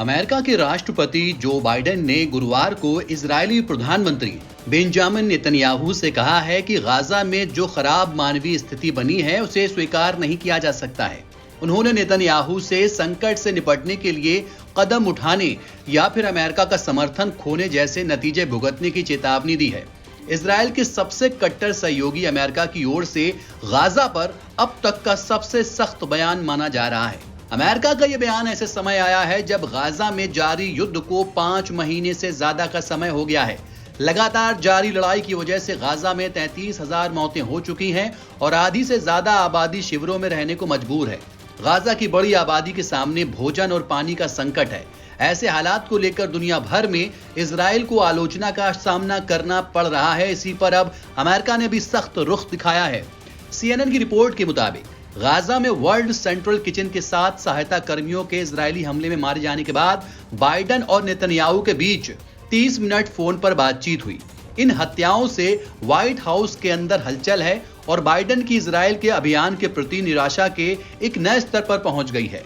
America के राष्ट्रपति Joe Biden ने गुरुवार को इजरायली प्रधानमंत्री बेंजामिन नेतन्याहू से कहा है कि गाजा में जो खराब मानवीय स्थिति बनी है उसे स्वीकार नहीं किया जा सकता है। उन्होंने नेतन्याहू से संकट से निपटने के लिए कदम उठाने या फिर अमेरिका का समर्थन खोने जैसे नतीजे भुगतने की चेतावनी दी है। इजरायल के सबसे कट्टर सहयोगी अमेरिका की ओर से गाजा पर अब तक का सबसे सख्त बयान माना जा रहा है। अमेरिका का यह बयान ऐसे समय आया है जब गाजा में जारी युद्ध को 5 महीने से ज्यादा का समय हो गया है। लगातार जारी लड़ाई की वजह से गाजा में 33,000 मौतें हो चुकी हैं और आधी से ज्यादा आबादी शिविरों में रहने को मजबूर है। गाजा की बड़ी आबादी के सामने भोजन और पानी का संकट है। ऐसे हालात को लेकर दुनिया भर में इजरायल को आलोचना का सामना करना पड़ रहा है। इसी पर अब अमेरिका ने भी सख्त रुख दिखाया है। CNN की रिपोर्ट के मुताबिक गाजा में वर्ल्ड सेंट्रल किचन के साथ सहायता कर्मियों के इजरायली हमले में मारे जाने के बाद बाइडेन और नेतन्याहू के बीच 30 मिनट फोन पर बातचीत हुई। इन हत्याओं से व्हाइट हाउस के अंदर हलचल है और बाइडेन की इजरायल के अभियान के प्रति निराशा के एक नए स्तर पर पहुंच गई है।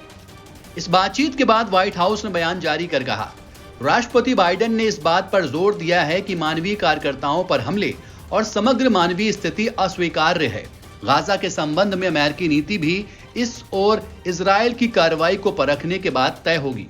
इस बातचीत के बाद व्हाइट हाउस ने बयान जारी कर कहा, राष्ट्रपति बाइडेन ने इस बात पर जोर दिया है कि मानवीय कार्यकर्ताओं पर हमले और समग्र मानवीय स्थिति अस्वीकार्य है। गाजा के संबंध में अमेरिकी नीति भी इस और इजरायल की कार्रवाई को परखने के बाद तय होगी।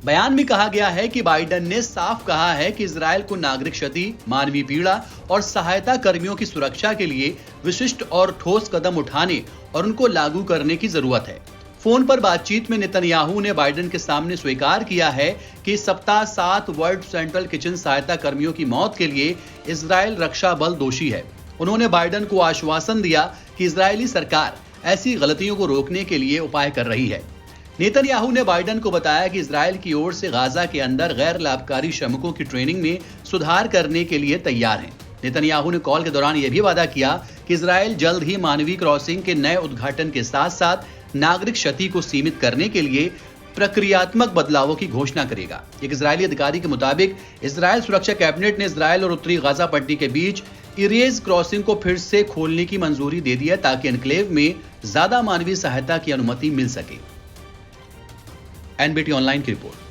बयान में कहा गया है कि बाइडेन ने साफ कहा है कि इजरायल को नागरिक क्षति, मानवीय पीड़ा और सहायता कर्मियों की सुरक्षा के लिए विशिष्ट और ठोस कदम उठाने और उनको लागू करने की जरूरत है। फोन पर बातचीत में नेतन्याहू ने बाइडेन के सामने स्वीकार किया है कि सप्ताह 7 वर्ल्ड सेंट्रल किचन सहायता कर्मियों की मौत के लिए इजरायल रक्षा बल दोषी है। उन्होंने बाइडेन को आश्वासन दिया कि इजरायली सरकार ऐसी गलतियों को रोकने के लिए उपाय कर रही है। नेतन्याहू ने बाइडेन को बताया कि इजरायल की ओर से गाजा के अंदर गैर लाभकारी श्रमिकों की ट्रेनिंग में सुधार करने के लिए तैयार है। नेतन्याहू ने कॉल के दौरान यह भी वादा किया कि इजरायल जल्द ही मानवीय क्रॉसिंग के नए उद्घाटन के साथ साथ नागरिक क्षति को सीमित करने के लिए प्रक्रियात्मक बदलावों की घोषणा करेगा। एक इजरायली अधिकारी के मुताबिक इजरायल सुरक्षा कैबिनेट ने इजरायल और उत्तरी गाजा पट्टी के बीच इरेज क्रॉसिंग को फिर से खोलने की मंजूरी दे दी है ताकि एन्क्लेव में ज्यादा मानवीय सहायता की अनुमति मिल सके। NBT ऑनलाइन की रिपोर्ट।